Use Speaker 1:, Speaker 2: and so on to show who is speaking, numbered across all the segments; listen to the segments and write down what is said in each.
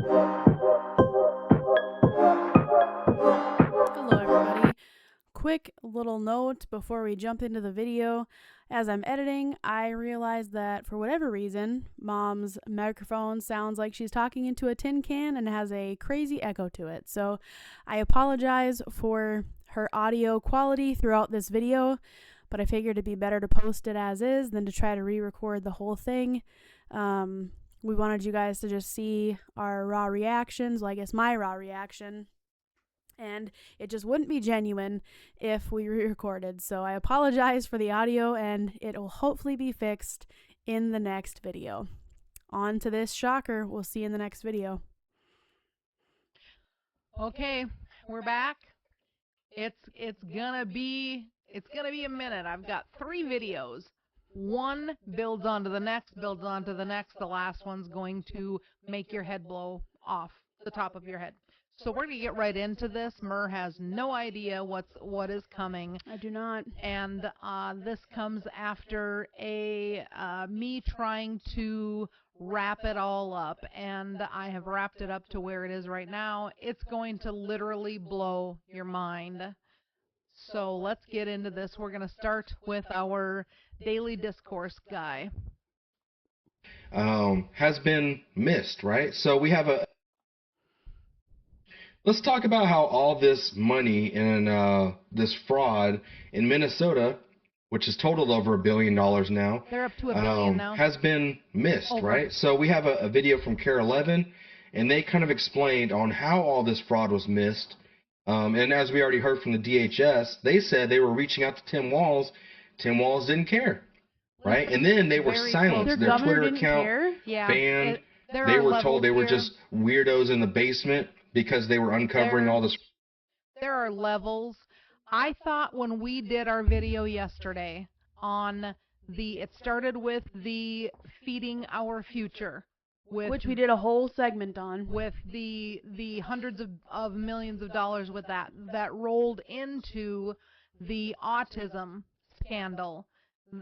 Speaker 1: Hello everybody. Quick little note before we jump into the video. As I'm editing, I realized that for whatever reason, Mom's microphone sounds like she's talking into a tin can and has a crazy echo to it. So I apologize for her audio quality throughout this video, but I figured it'd be better to post it as is than to try to re-record the whole thing. We wanted you guys to just see our raw reactions, well, I guess my raw reaction, and it just wouldn't be genuine if we re-recorded. So I apologize for the audio, and it will hopefully be fixed in the next video. On to this shocker. We'll see you in the next video.
Speaker 2: Okay, we're back. It's gonna be a minute. I've got 3 videos. One builds onto the next, builds onto the next. The last one's going to make your head blow off the top of your head. So we're gonna get right into this. Mur has no idea what is coming.
Speaker 1: I do not.
Speaker 2: And this comes after me trying to wrap it all up, and I have wrapped it up to where it is right now. It's going to literally blow your mind. So let's get into this. We're going to start with our daily discourse guy.
Speaker 3: Has been missed, right? So we have let's talk about how all this money and this fraud in Minnesota, which has totaled over $1 billion now.
Speaker 2: They're up to $1 billion now.
Speaker 3: Has been missed, right? So we have a video from Care 11, and they kind of explained on how all this fraud was missed. And as we already heard from the DHS, they said they were reaching out to Tim Walz. Tim Walz didn't care, right? And then they were silenced. Their Twitter account banned. They were told they were just weirdos in the basement because they were uncovering all this.
Speaker 2: There are levels. I thought when we did our video yesterday on it started with the feeding our future.
Speaker 1: Which we did a whole segment on.
Speaker 2: With the hundreds of millions of dollars with that rolled into the autism scandal.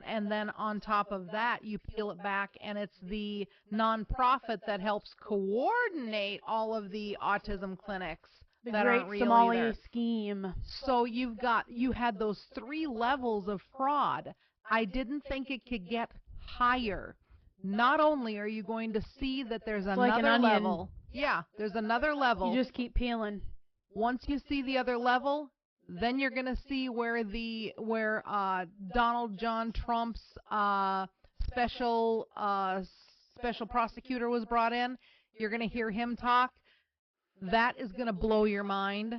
Speaker 2: And then on top of that, you peel it back, and it's the nonprofit that helps coordinate all of the autism clinics.
Speaker 1: The
Speaker 2: that
Speaker 1: great
Speaker 2: aren't real
Speaker 1: Somali
Speaker 2: either.
Speaker 1: scheme.
Speaker 2: So you had those 3 levels of fraud. I didn't think it could get higher. Not only are you going to see that there's another level. Yeah, there's another level.
Speaker 1: You just keep peeling.
Speaker 2: Once you see the other level, then you're going to see where Donald John Trump's special prosecutor was brought in. You're going to hear him talk. That is going to blow your mind.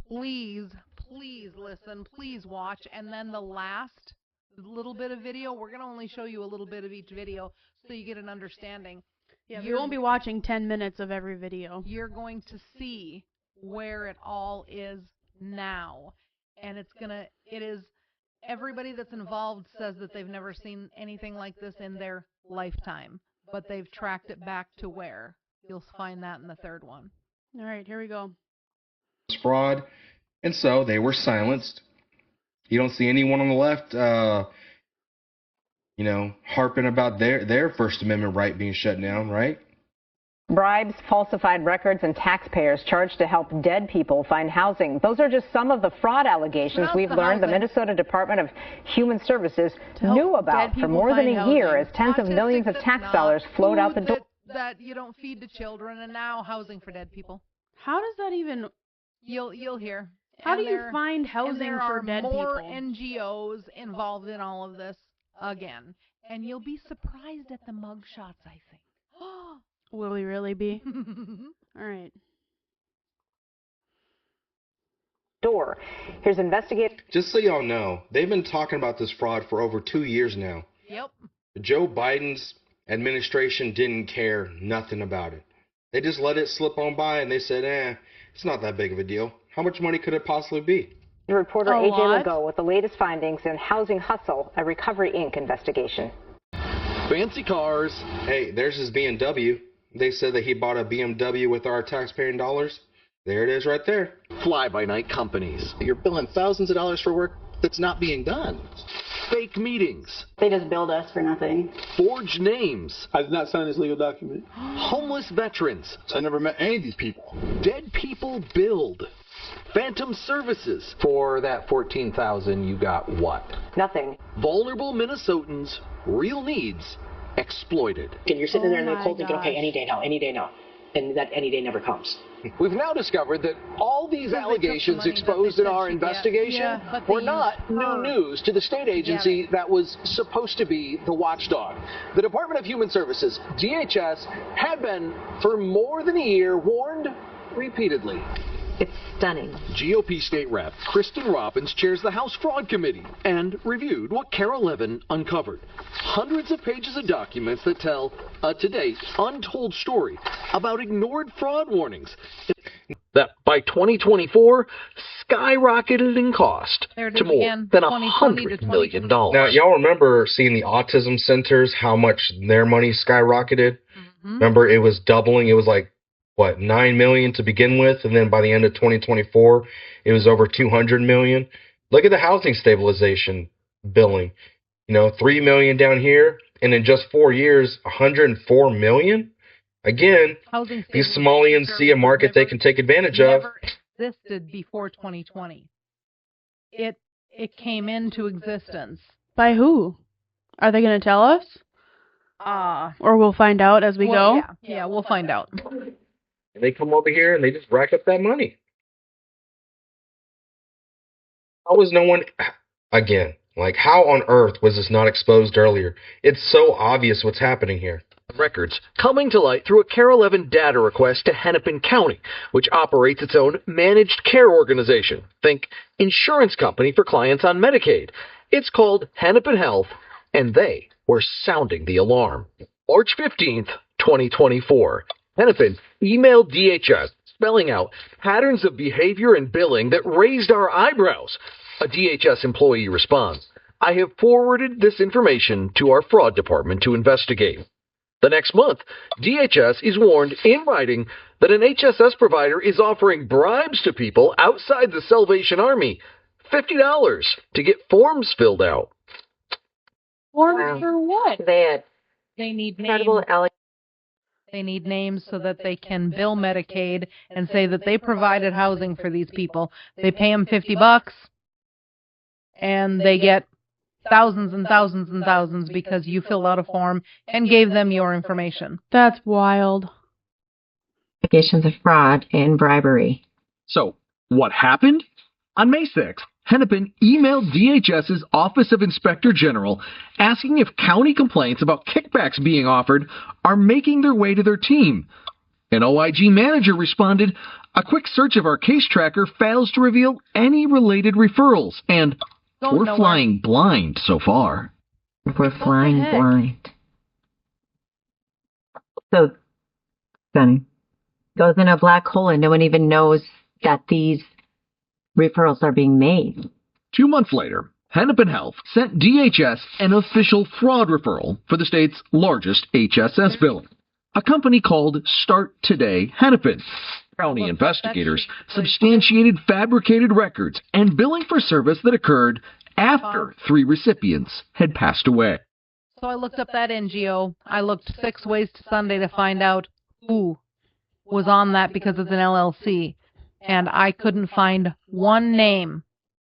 Speaker 2: Please listen. Please watch. And then the last little bit of video, we're going to only show you a little bit of each video so you get an understanding.
Speaker 1: Yeah, you won't be watching 10 minutes of every video.
Speaker 2: You're going to see where it all is now. And everybody that's involved says that they've never seen anything like this in their lifetime, but they've tracked it back to where. You'll find that in the 3rd one.
Speaker 1: All right, here we go.
Speaker 3: Fraud, and so they were silenced. You don't see anyone on the left, harping about their First Amendment right being shut down, right?
Speaker 4: Bribes, falsified records, and taxpayers charged to help dead people find housing. Those are just some of the fraud allegations we've learned the Minnesota Department of Human Services knew about for more than a year as tens of millions of tax dollars flowed out the door.
Speaker 2: That you don't feed to children, and now housing for dead people.
Speaker 1: How does that even...
Speaker 2: You'll hear.
Speaker 1: How do you find housing for dead people?
Speaker 2: There are more NGOs involved in all of this again. And you'll be surprised at the mugshots, I think.
Speaker 1: Will we really be? All right.
Speaker 4: Here's investigator.
Speaker 3: Just so y'all know, they've been talking about this fraud for over 2 years now.
Speaker 2: Yep.
Speaker 3: Joe Biden's administration didn't care nothing about it. They just let it slip on by, and they said, it's not that big of a deal. How much money could it possibly be?
Speaker 4: Reporter AJ Legault with the latest findings in Housing Hustle, a Recovery Inc. investigation.
Speaker 5: Fancy cars.
Speaker 3: Hey, there's his BMW. They said that he bought a BMW with our taxpaying dollars. There it is right there.
Speaker 5: Fly-by-night companies. You're billing thousands of dollars for work that's not being done. fake meetings,
Speaker 6: They just billed us for nothing.
Speaker 5: forged names,
Speaker 7: I did not sign this legal document.
Speaker 5: homeless veterans,
Speaker 7: I never met any of these people.
Speaker 5: dead people billed, phantom services,
Speaker 8: For that 14,000, you got what?
Speaker 4: Nothing.
Speaker 5: vulnerable Minnesotans, real needs exploited.
Speaker 9: And you're sitting there in
Speaker 1: Oh
Speaker 9: the cold
Speaker 1: my
Speaker 9: thinking, okay,
Speaker 1: gosh.
Speaker 9: any day now. And that any day never comes.
Speaker 8: We've now discovered that all these
Speaker 2: Because they took the
Speaker 8: allegations
Speaker 2: money that
Speaker 8: exposed
Speaker 2: they
Speaker 8: in
Speaker 2: said
Speaker 8: our
Speaker 2: she'd get.
Speaker 8: investigation
Speaker 2: Yeah, but they
Speaker 8: were not
Speaker 2: used
Speaker 8: new
Speaker 2: her
Speaker 8: news to the state agency that was supposed to be the watchdog. The Department of Human Services, DHS, had been, for more than a year, warned repeatedly.
Speaker 4: It's stunning.
Speaker 5: GOP State Rep Kristen Robbins chairs the House Fraud Committee and reviewed what Carol Levin uncovered. Hundreds of pages of documents that tell a to date untold story about ignored fraud warnings that by 2024 skyrocketed in cost
Speaker 2: There it
Speaker 5: to
Speaker 2: is
Speaker 5: more
Speaker 2: again,
Speaker 5: than
Speaker 2: 2020 to
Speaker 5: $100 million.
Speaker 2: 2024.
Speaker 3: Now, y'all remember seeing the autism centers, how much their money skyrocketed?
Speaker 2: Mhm.
Speaker 3: Remember, it was doubling. It was like, what, 9 million to begin with, and then by the end of 2024, it was over 200 million. Look at the housing stabilization billing. 3 million down here, and in just 4 years, 104 million. Again,
Speaker 2: Housing
Speaker 3: these
Speaker 2: stabilization
Speaker 3: Somalians see a
Speaker 2: services
Speaker 3: market they
Speaker 2: never-
Speaker 3: can take advantage of.
Speaker 2: never existed before 2020. It came into existence.
Speaker 1: By who? Are they going to tell us? Or we'll find out as we go?
Speaker 2: Yeah, we'll find out.
Speaker 3: And they come over here and they just rack up that money. How was no one, again, like how on earth was this not exposed earlier? It's so obvious what's happening here.
Speaker 5: Records coming to light through a Carol Levin data request to Hennepin County, which operates its own managed care organization. Think insurance company for clients on Medicaid. It's called Hennepin Health, and they were sounding the alarm. March 15th, 2024. Hennepin emailed DHS spelling out patterns of behavior and billing that raised our eyebrows. A DHS employee responds, "I have forwarded this information to our fraud department to investigate." The next month, DHS is warned in writing that an HSS provider is offering bribes to people outside the Salvation Army, $50 to get forms filled out.
Speaker 2: Forms for what?
Speaker 4: They
Speaker 2: They need
Speaker 4: incredible
Speaker 2: names. They need names so that they can bill Medicaid and say that they provided housing for these people. They pay them $50, and they get thousands and thousands and thousands because you filled out a form and gave them your information.
Speaker 1: That's wild.
Speaker 10: Allegations of fraud and bribery.
Speaker 5: So, what happened? On May 6th, Hennepin emailed DHS's Office of Inspector General asking if county complaints about kickbacks being offered are making their way to their team. An OIG manager responded, "A quick search of our case tracker fails to reveal any related referrals, and
Speaker 2: Don't
Speaker 5: we're
Speaker 2: know
Speaker 5: flying blind so far."
Speaker 10: We're flying
Speaker 2: heck?
Speaker 10: blind. So, stunning. Goes in a black hole and no one even knows that these referrals are being made.
Speaker 5: 2 months later, Hennepin Health sent DHS an official fraud referral for the state's largest HSS billing, a company called Start Today Hennepin. County investigators substantiated fabricated records and billing for service that occurred after 3 recipients had passed away.
Speaker 2: So I looked up that NGO. I looked 6 ways to Sunday to find out who was on that because it's an LLC. And I couldn't find one name.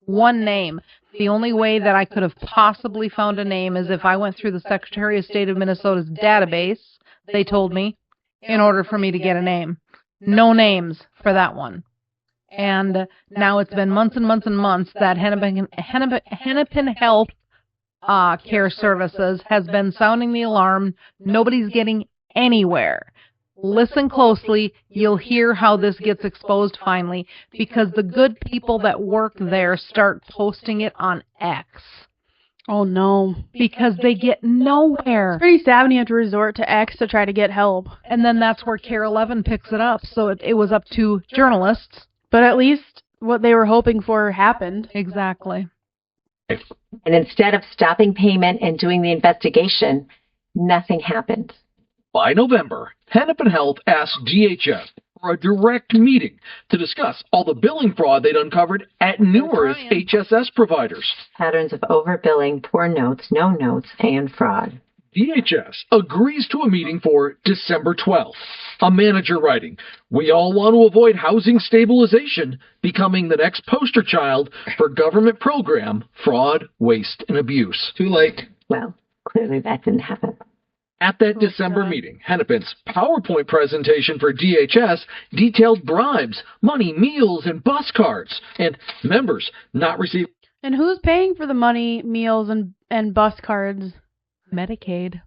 Speaker 2: One name. The only way that I could have possibly found a name is if I went through the Secretary of State of Minnesota's database, they told me, in order for me to get a name. No names for that one. And now it's been months and months and months that Hennepin Health Care Services has been sounding the alarm. Nobody's getting anywhere. Listen closely. You'll hear how this gets exposed finally, because the good people that work there start posting it on X.
Speaker 1: Oh, no.
Speaker 2: Because they get nowhere.
Speaker 1: It's pretty sad when you have to resort to X to try to get help.
Speaker 2: And then that's where Carol Levin picks it up. So it was up to journalists.
Speaker 1: But at least what they were hoping for happened.
Speaker 2: Exactly.
Speaker 10: And instead of stopping payment and doing the investigation, nothing happened.
Speaker 5: By November, Hennepin Health asked DHS for a direct meeting to discuss all the billing fraud they'd uncovered at numerous HSS providers.
Speaker 10: Patterns of overbilling, poor notes, no notes, and fraud.
Speaker 5: DHS agrees to a meeting for December 12th. A manager writing, "We all want to avoid housing stabilization becoming the next poster child for government program fraud, waste, and abuse."
Speaker 3: Too late.
Speaker 10: Well, clearly that didn't happen.
Speaker 5: At that December meeting, Hennepin's PowerPoint presentation for DHS detailed bribes, money, meals, and bus cards, and members not receiving.
Speaker 1: And who's paying for the money, meals, and bus cards?
Speaker 2: Medicaid.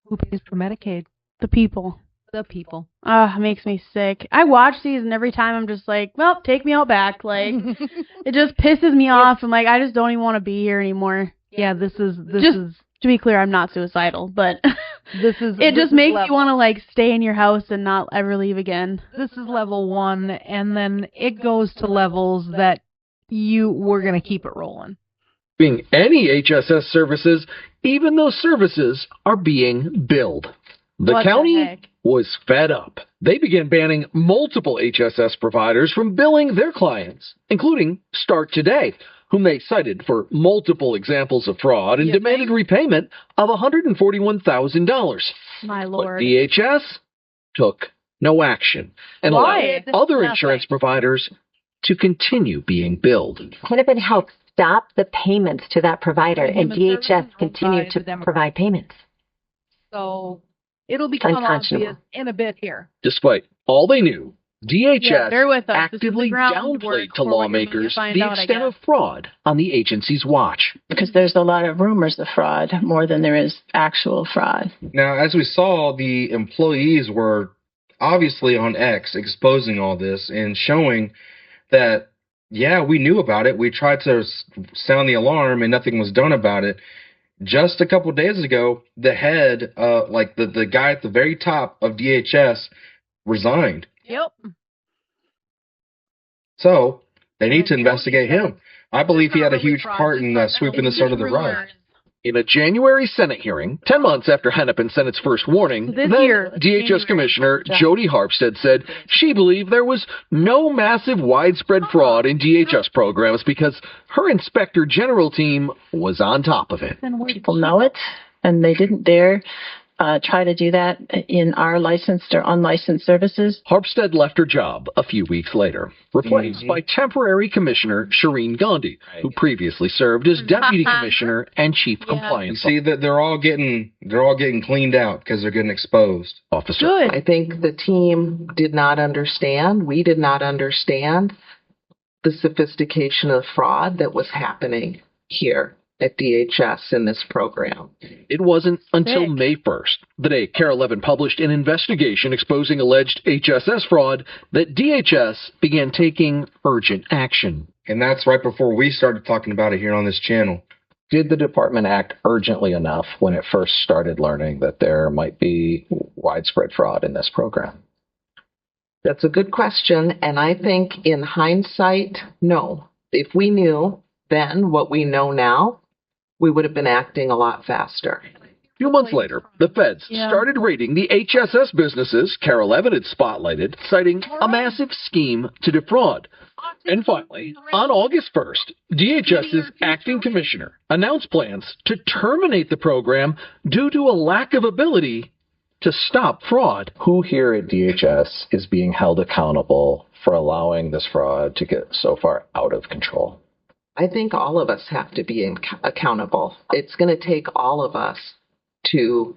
Speaker 2: Who pays for Medicaid?
Speaker 1: The people.
Speaker 2: The people.
Speaker 1: Ah, makes me sick. I watch these and every time I'm just like, well, take me out back. Like, it just pisses me off. I'm like, I just don't even want to be here anymore.
Speaker 2: Yeah, this is
Speaker 1: to be clear, I'm not suicidal, but it just makes you want to like stay in your house and not ever leave again.
Speaker 2: This is level 1, and then it goes to levels that we're going to keep it rolling.
Speaker 5: Being any HSS services, even those services are being billed. The county was fed up. They began banning multiple HSS providers from billing their clients, including Start Today, whom they cited for multiple examples of fraud and demanded repayment of $141,000.
Speaker 1: My lord.
Speaker 5: But DHS took no action and allowed other insurance providers to continue being billed.
Speaker 10: Hennepin helped stop the payments to that provider, and DHS continued to provide payments.
Speaker 2: So it'll become obvious in a bit here.
Speaker 5: Despite all they knew, DHS
Speaker 1: bear with us.
Speaker 5: actively downplayed to lawmakers the extent of fraud on the agency's watch.
Speaker 6: Because there's a lot of rumors of fraud, more than there is actual fraud.
Speaker 3: Now, as we saw, the employees were obviously on X exposing all this and showing that, yeah, we knew about it. We tried to sound the alarm and nothing was done about it. Just a couple of days ago, the head, the guy at the very top of DHS resigned.
Speaker 2: Yep.
Speaker 3: So they need to investigate him. I believe he had a huge part in sweeping this under the rug.
Speaker 5: In a January Senate hearing, 10 months after Hennepin sent its first warning, DHS Commissioner Jody Harpstead said she believed there was no massive widespread fraud in DHS programs because her Inspector General team was on top of it.
Speaker 6: People know it, and they didn't dare try to do that in our licensed or unlicensed services.
Speaker 5: Harpstead left her job a few weeks later, replaced by temporary Commissioner Shireen Gandhi, who previously served as Deputy Commissioner and Chief Compliance
Speaker 3: Officer. See that they're all getting cleaned out because they're getting exposed.
Speaker 1: Good.
Speaker 11: I think the team did not understand. We did not understand the sophistication of fraud that was happening here at DHS in this program.
Speaker 5: It wasn't until May 1st, the day KARE 11 published an investigation exposing alleged HSS fraud, that DHS began taking urgent action.
Speaker 3: And that's right before we started talking about it here on this channel.
Speaker 12: Did the department act urgently enough when it first started learning that there might be widespread fraud in this program?
Speaker 11: That's a good question, and I think in hindsight, no. If we knew then what we know now, we would have been acting a lot faster.
Speaker 5: A few months later, the feds started raiding the HSS businesses KARE 11 had spotlighted, citing a massive scheme to defraud. And finally, on August 1st, DHS's acting commissioner announced plans to terminate the program due to a lack of ability to stop fraud.
Speaker 12: Who here at DHS is being held accountable for allowing this fraud to get so far out of control?
Speaker 11: I think all of us have to be accountable. It's going to take all of us to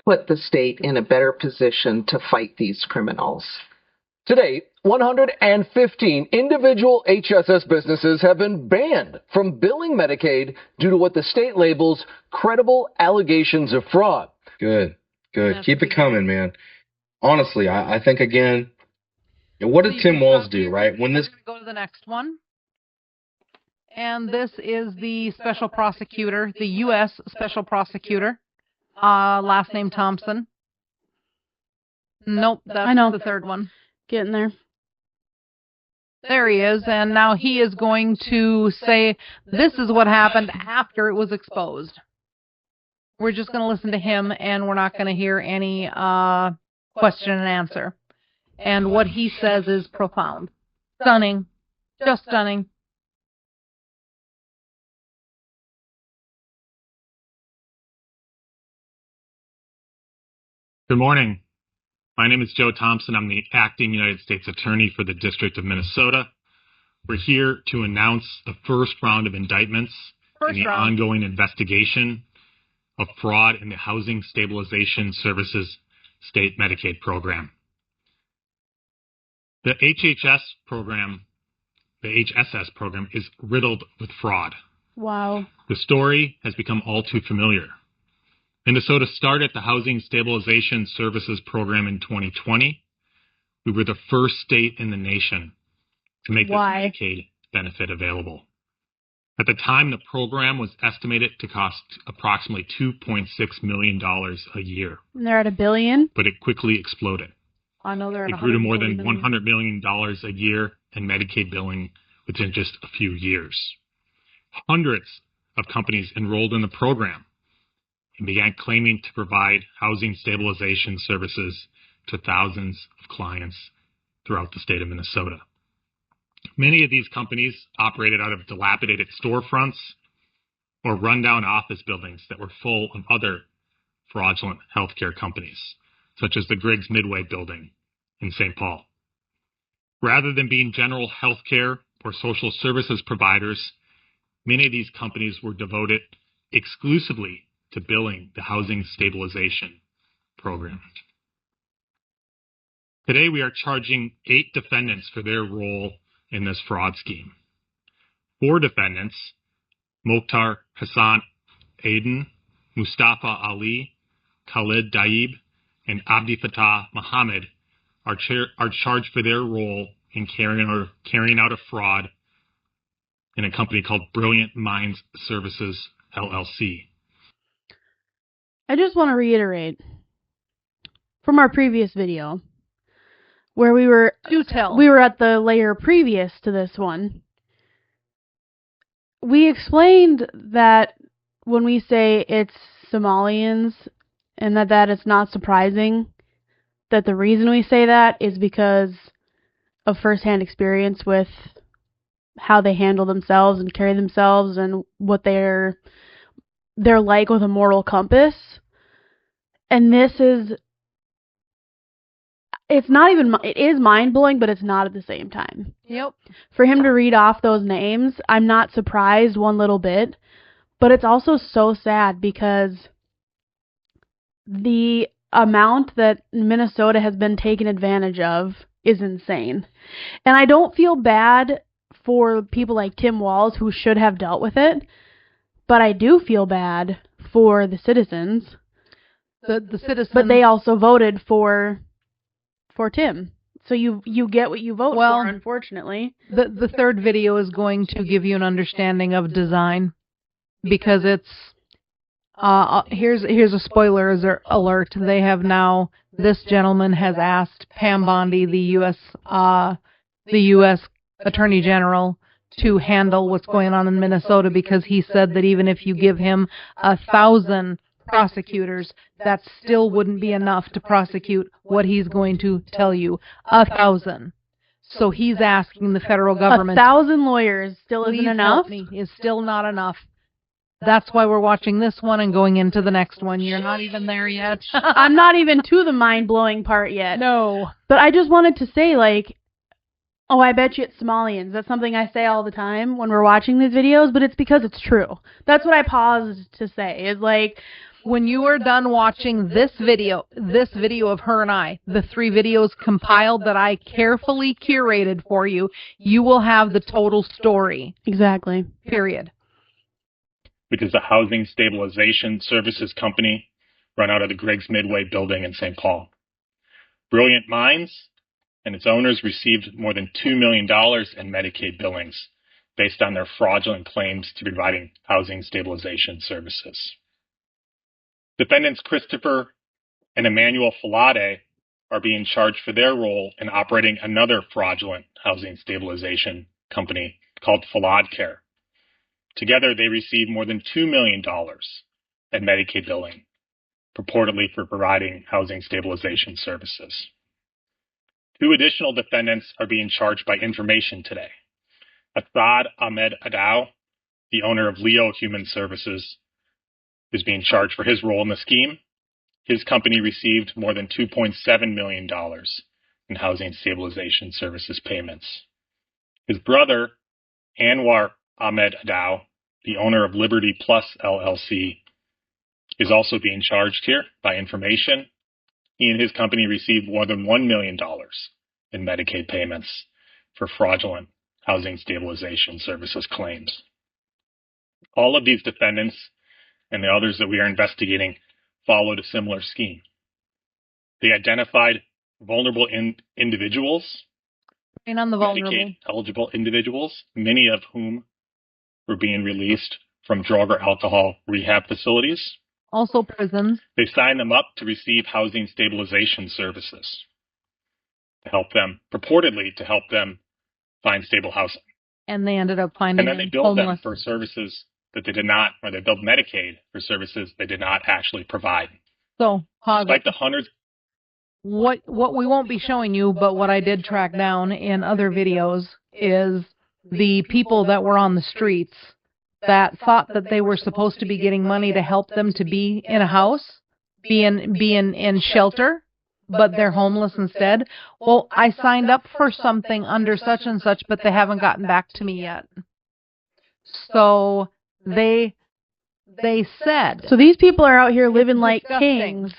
Speaker 11: put the state in a better position to fight these criminals.
Speaker 5: Today, 115 individual HSS businesses have been banned from billing Medicaid due to what the state labels credible allegations of fraud.
Speaker 3: Good. Keep it coming, man. Honestly, I think, again, what did Tim Walz do, right? When this...
Speaker 2: Go to the next one. And this is the special prosecutor, the U.S. special prosecutor, last name Thompson. Nope, that's the third one.
Speaker 1: Getting there.
Speaker 2: There he is, and now he is going to say this is what happened after it was exposed. We're just going to listen to him, and we're not going to hear any question and answer. and what he says is profound. Stunning. Just stunning.
Speaker 13: Good morning. My name is Joe Thompson. I'm the acting United States Attorney for the District of Minnesota. We're here to announce the first round of indictments in the ongoing investigation of fraud in the Housing Stabilization Services State Medicaid program. The HSS program is riddled with fraud.
Speaker 1: Wow.
Speaker 13: The story has become all too familiar. Minnesota started the Housing Stabilization Services Program in 2020. We were the first state in the nation to make this Medicaid benefit available. At the time, the program was estimated to cost approximately $2.6 million a year.
Speaker 1: And they're at $1 billion?
Speaker 13: But it quickly exploded.
Speaker 2: I know they're at
Speaker 13: It grew to more than
Speaker 2: $140
Speaker 13: $100 million a year in Medicaid billing within just a few years. Hundreds of companies enrolled in the program and began claiming to provide housing stabilization services to thousands of clients throughout the state of Minnesota. Many of these companies operated out of dilapidated storefronts or rundown office buildings that were full of other fraudulent healthcare companies, such as the Griggs Midway building in St. Paul. Rather than being general healthcare or social services providers, many of these companies were devoted exclusively to billing the Housing Stabilization Program. Today, we are charging 8 defendants for their role in this fraud scheme. 4 defendants, Mokhtar Hassan Aden, Mustafa Ali, Khalid Daib, and Abdi Fattah Mohammed, are charged for their role in carrying out a fraud in a company called Brilliant Minds Services, LLC.
Speaker 1: I just want to reiterate from our previous video where we were at the layer previous to this one. We explained that when we say it's Somalians and that it's not surprising, that the reason we say that is because of firsthand experience with how they handle themselves and carry themselves and what they're like with a moral compass. And it is mind-blowing, but it's not at the same time.
Speaker 2: Yep.
Speaker 1: For him to read off those names, I'm not surprised one little bit, but it's also so sad because the amount that Minnesota has been taken advantage of is insane. And I don't feel bad for people like Tim Walz who should have dealt with it, but I do feel bad for the citizens.
Speaker 2: The citizens.
Speaker 1: But they also voted for Tim. So you get what you vote for, unfortunately.
Speaker 2: The third video is going to give you an understanding of design, because it's here's a spoiler alert. They have now, this gentleman has asked Pam Bondi, the U.S. Attorney General, to handle what's going on in Minnesota, because he said that even if you give him 1,000 prosecutors, that still wouldn't be enough to prosecute what he's going to tell you. 1,000. So he's asking the federal government.
Speaker 1: 1,000 lawyers still isn't enough?
Speaker 2: Is still not enough. That's why we're watching this one and going into the next one. You're not even there yet.
Speaker 1: I'm not even to the mind-blowing part yet.
Speaker 2: No.
Speaker 1: But I just wanted to say, oh, I bet you it's Somalians. That's something I say all the time when we're watching these videos, but it's because it's true. That's what I paused to say, is
Speaker 2: when you are done watching this video of her and I, the 3 videos compiled that I carefully curated for you, you will have the total story.
Speaker 1: Exactly.
Speaker 2: Period.
Speaker 13: Which is a housing stabilization services company run out of the Griggs Midway building in St. Paul. Brilliant Minds and its owners received more than $2 million in Medicaid billings based on their fraudulent claims to be providing housing stabilization services. Defendants Christopher and Emmanuel Falade are being charged for their role in operating another fraudulent housing stabilization company called Falade Care. Together, they received more than $2 million in Medicaid billing, purportedly for providing housing stabilization services. 2 additional defendants are being charged by information today. Assad Ahmed Adaw, the owner of Leo Human Services, is being charged for his role in the scheme. His company received more than $2.7 million in housing stabilization services payments. His brother, Anwar Ahmed Adaw, the owner of Liberty Plus LLC, is also being charged here by information. He and his company received more than $1 million in Medicaid payments for fraudulent housing stabilization services claims. All of these defendants and the others that we are investigating followed a similar scheme. They identified vulnerable individuals,
Speaker 2: And on the vulnerable.
Speaker 13: Medicaid-eligible individuals, many of whom were being released from drug or alcohol rehab facilities.
Speaker 2: Also prisons.
Speaker 13: They signed them up to receive housing stabilization services to help them, purportedly to help them find stable housing.
Speaker 2: And they ended up finding
Speaker 13: And then they billed them
Speaker 2: homeless.
Speaker 13: for services that they did not, or they billed Medicaid for services they did not actually provide.
Speaker 2: So,
Speaker 13: Despite the hundreds.
Speaker 2: What we won't be showing you, but what I did track down in other videos is the people that were on the streets that thought that they were supposed to be getting money to help them to be in a house, be in shelter, but they're homeless instead. Well, I signed up for something under such and such, but they haven't gotten back to me yet. So they said.
Speaker 1: So these people are out here living like kings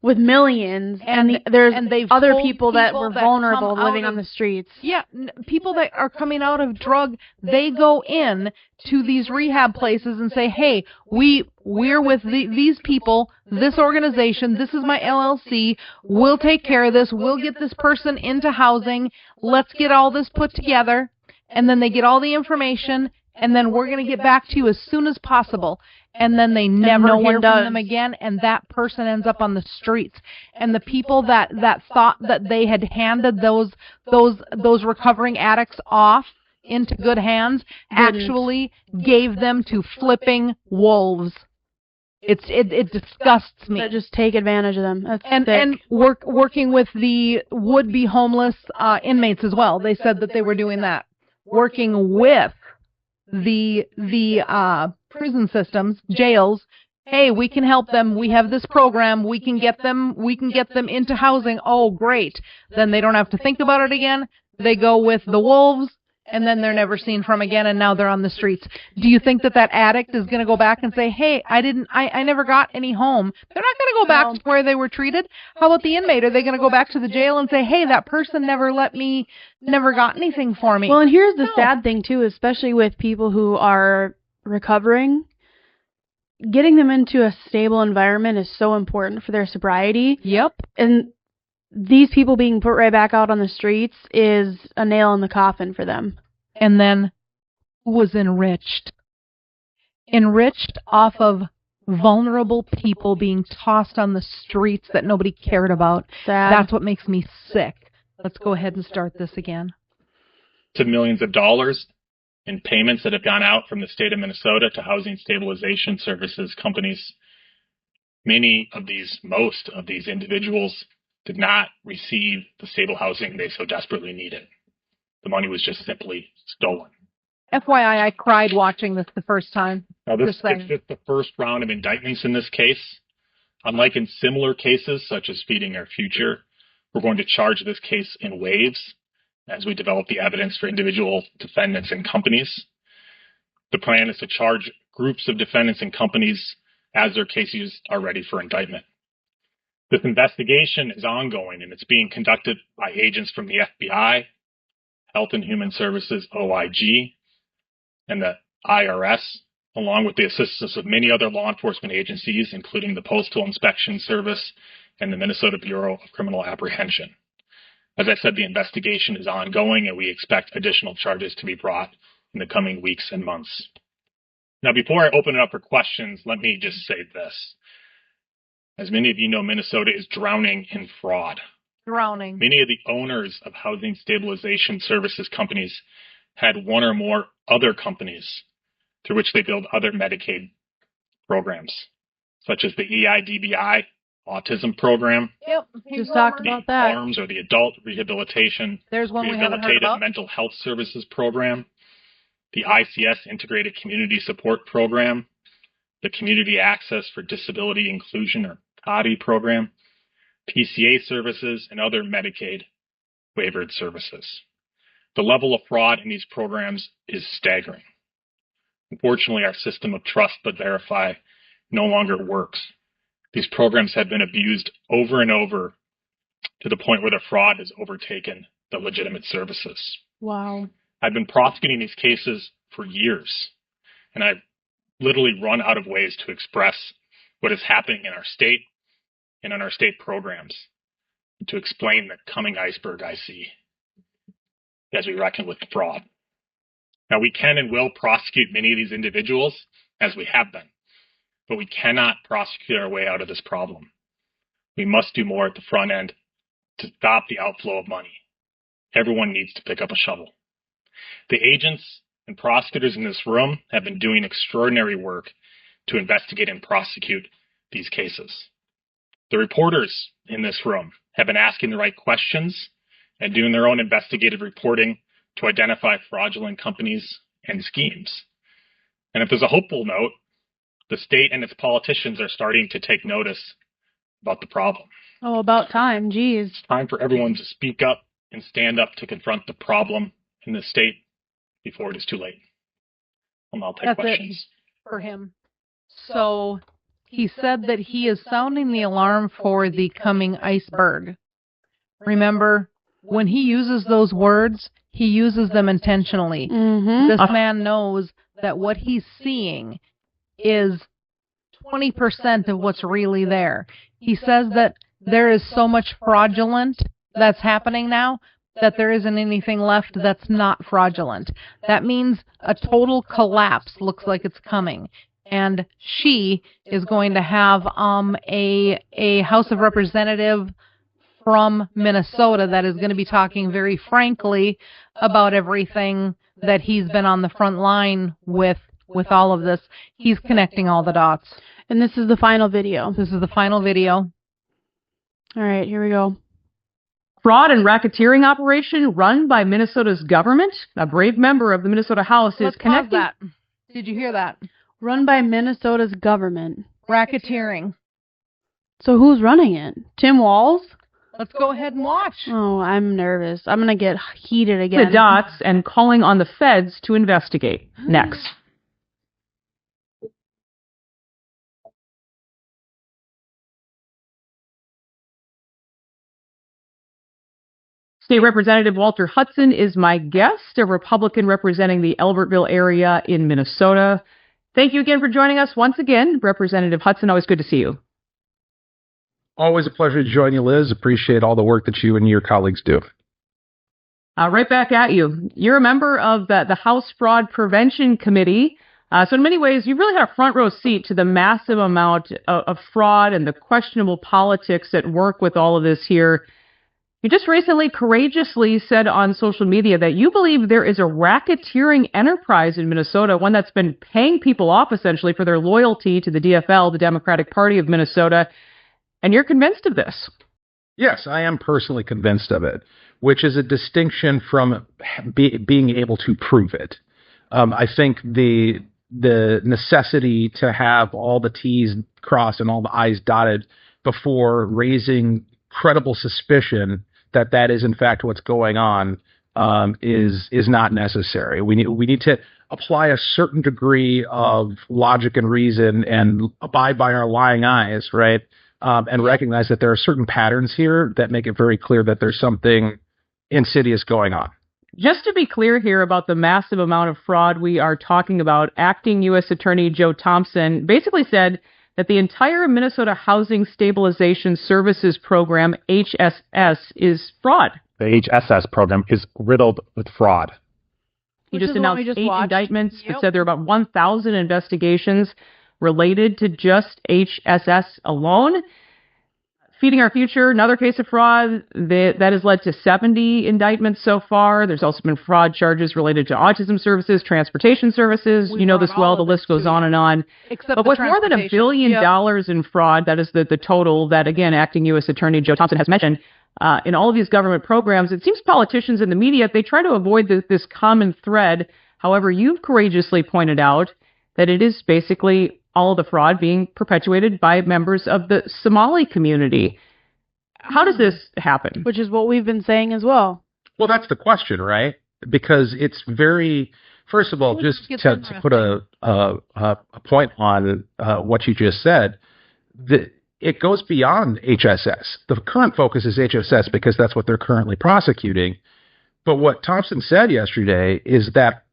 Speaker 1: with millions, and there's other people that were vulnerable living on the streets.
Speaker 2: Yeah, people that are coming out of drug, they go in to these rehab places and say, hey, we're with these people, this organization, this is my LLC, we'll take care of this, we'll get this person into housing, let's get all this put together, and then they get all the information, and then we're going to get back to you as soon as possible. And then they never hear from them again, and that person ends up on the streets. And the people that thought that they had handed those recovering addicts off into good hands actually gave them to flipping wolves. It disgusts me.
Speaker 1: That just take advantage of them. That's sick.
Speaker 2: And working with the would-be homeless inmates as well. They said that they were doing that. Working with the prison systems, jails. Hey, we can help them. We have this program. We can get them into housing. Oh, great. Then they don't have to think about it again. They go with the wolves, and then they're never seen from again, and now they're on the streets. Do you think that addict is going to go back and say, hey, I never got any home? They're not going to go back to where they were treated. How about the inmate? Are they going to go back to the jail and say, hey, that person never got anything for me?
Speaker 1: Well, and here's the sad thing, too, especially with people who are recovering. Getting them into a stable environment is so important for their sobriety.
Speaker 2: Yep.
Speaker 1: And these people being put right back out on the streets is a nail in the coffin for them.
Speaker 2: And then was enriched off of vulnerable people being tossed on the streets that nobody cared about.
Speaker 1: Sad.
Speaker 2: That's what makes me sick. Let's go ahead and start this again.
Speaker 13: To millions of dollars in payments that have gone out from the state of Minnesota to housing stabilization services companies. Most of these individuals did not receive the stable housing they so desperately needed. The money was just simply stolen.
Speaker 2: FYI, I cried watching this the first time.
Speaker 13: Now, this is just the first round of indictments in this case. Unlike in similar cases, such as Feeding Our Future, we're going to charge this case in waves as we develop the evidence for individual defendants and companies. The plan is to charge groups of defendants and companies as their cases are ready for indictment. This investigation is ongoing, and it's being conducted by agents from the FBI, Health and Human Services, OIG, and the IRS, along with the assistance of many other law enforcement agencies, including the Postal Inspection Service and the Minnesota Bureau of Criminal Apprehension. As I said, the investigation is ongoing, and we expect additional charges to be brought in the coming weeks and months. Now, before I open it up for questions, let me just say this. As many of you know, Minnesota is drowning in fraud.
Speaker 2: Drowning.
Speaker 13: Many of the owners of housing stabilization services companies had one or more other companies through which they build other Medicaid programs, such as the EIDBI autism program,
Speaker 2: Yep.
Speaker 1: Just talked about that.
Speaker 13: ARMS, or the Adult Rehabilitation
Speaker 2: There's one we haven't heard
Speaker 13: Rehabilitative
Speaker 2: about.
Speaker 13: Mental Health Services Program, the ICS Integrated Community Support Program, the Community Access for Disability Inclusion, or CADI program, PCA services, and other Medicaid waivered services. The level of fraud in these programs is staggering. Unfortunately, our system of trust but verify no longer works. These programs have been abused over and over to the point where the fraud has overtaken the legitimate services.
Speaker 1: Wow.
Speaker 13: I've been prosecuting these cases for years, and I've literally run out of ways to express what is happening in our state and in our state programs, and to explain the coming iceberg I see as we reckon with the fraud. Now, we can and will prosecute many of these individuals, as we have been, but we cannot prosecute our way out of this problem. We must do more at the front end to stop the outflow of money. Everyone needs to pick up a shovel. The agents and prosecutors in this room have been doing extraordinary work to investigate and prosecute these cases. The reporters in this room have been asking the right questions and doing their own investigative reporting to identify fraudulent companies and schemes. And if there's a hopeful note, the state and its politicians are starting to take notice about the problem.
Speaker 1: Oh, about time. Geez.
Speaker 13: It's time for everyone to speak up and stand up to confront the problem in the state before it is too late. I'll take questions.
Speaker 2: It for him. So he said that he is sounding the alarm for the coming iceberg. Remember, when he uses those words, he uses them intentionally.
Speaker 1: Mm-hmm.
Speaker 2: This man knows that what he's seeing is 20% of what's really there. He says that there is so much fraudulent that's happening now that there isn't anything left that's not fraudulent. That means a total collapse looks like it's coming. And she is going to have a House of Representative from Minnesota that is going to be talking very frankly about everything that he's been on the front line with all of this. He's connecting all the dots.
Speaker 1: And this is the final video.
Speaker 2: This is the final video.
Speaker 1: All right, here we go.
Speaker 14: Fraud and racketeering operation run by Minnesota's government. A brave member of the Minnesota House is connecting.
Speaker 2: Pause that. Did you hear that?
Speaker 1: Run by Minnesota's government.
Speaker 2: Racketeering.
Speaker 1: So who's running it? Tim Walz?
Speaker 2: Let's go ahead and watch.
Speaker 1: Oh, I'm nervous. I'm going to get heated again.
Speaker 14: The dots and calling on the feds to investigate. Next. State Representative Walter Hudson is my guest, a Republican representing the Albertville area in Minnesota. Thank you again for joining us once again, Representative Hudson. Always good to see you.
Speaker 15: Always a pleasure to join you, Liz. Appreciate all the work that you and your colleagues do.
Speaker 14: Right back at you. You're a member of the House Fraud Prevention Committee. So in many ways, you've really had a front row seat to the massive amount of fraud and the questionable politics at work with all of this here. You just recently courageously said on social media that you believe there is a racketeering enterprise in Minnesota, one that's been paying people off essentially for their loyalty to the DFL, the Democratic Party of Minnesota. And you're convinced of this?
Speaker 15: Yes, I am personally convinced of it, which is a distinction from being able to prove it. I think the necessity to have all the T's crossed and all the I's dotted before raising credible suspicion that is in fact what's going on is not necessary. We need to apply a certain degree of logic and reason and abide by our lying eyes, right? And recognize that there are certain patterns here that make it very clear that there's something insidious going on.
Speaker 14: Just to be clear here about the massive amount of fraud we are talking about, Acting U.S. Attorney Joe Thompson basically said that the entire Minnesota Housing Stabilization Services Program, HSS, is fraud.
Speaker 16: The HSS program is riddled with fraud.
Speaker 14: He just announced 8 indictments that said there are about 1,000 investigations related to just HSS alone. Feeding Our Future, another case of fraud that has led to 70 indictments so far. There's also been fraud charges related to autism services, transportation services. You know this well. The list goes on and on. But with more than $1 billion in fraud, that is the total that, again, Acting U.S. Attorney Joe Thompson has mentioned, in all of these government programs, it seems politicians and the media, they try to avoid this common thread. However, you've courageously pointed out that it is basically all of the fraud being perpetuated by members of the Somali community. How does this happen?
Speaker 1: Which is what we've been saying as well.
Speaker 15: Well, that's the question, right? Because it's very, first of all, just to put a point on what you just said, it goes beyond HSS. The current focus is HSS because that's what they're currently prosecuting. But what Thompson said yesterday is that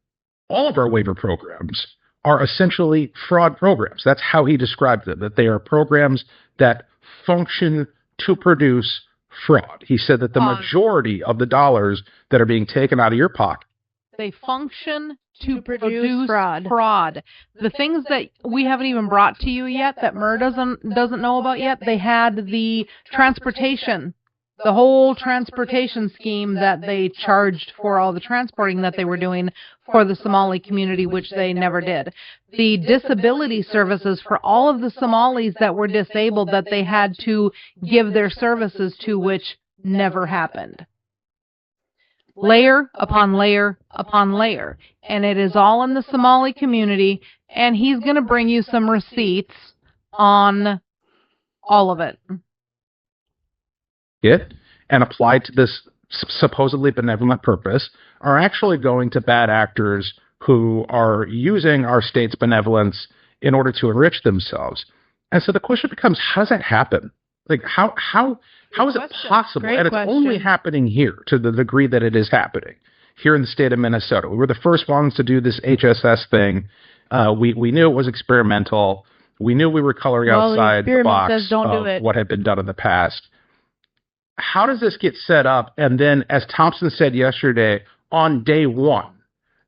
Speaker 15: all of our waiver programs are essentially fraud programs. That's how he described them, that they are programs that function to produce fraud. He said that the majority of the dollars that are being taken out of your pocket,
Speaker 2: they function to produce fraud. The things that we haven't even brought to you yet, that Murr doesn't know about yet, they had the transportation, the whole transportation scheme that they charged for all the transporting that they were doing for the Somali community, which they never did. The disability services for all of the Somalis that were disabled that they had to give their services to, which never happened. Layer upon layer upon layer. And it is all in the Somali community, and he's going to bring you some receipts on all of it.
Speaker 15: And applied to this supposedly benevolent purpose are actually going to bad actors who are using our state's benevolence in order to enrich themselves. And so the question becomes, how does that happen? Like, how is it possible? And it's only happening here to the degree that it is happening here in the state of Minnesota. We were the first ones to do this HSS thing. We knew it was experimental. We knew we were coloring outside the box of what had been done in the past. How does this get set up? And then, as Thompson said yesterday, on day one,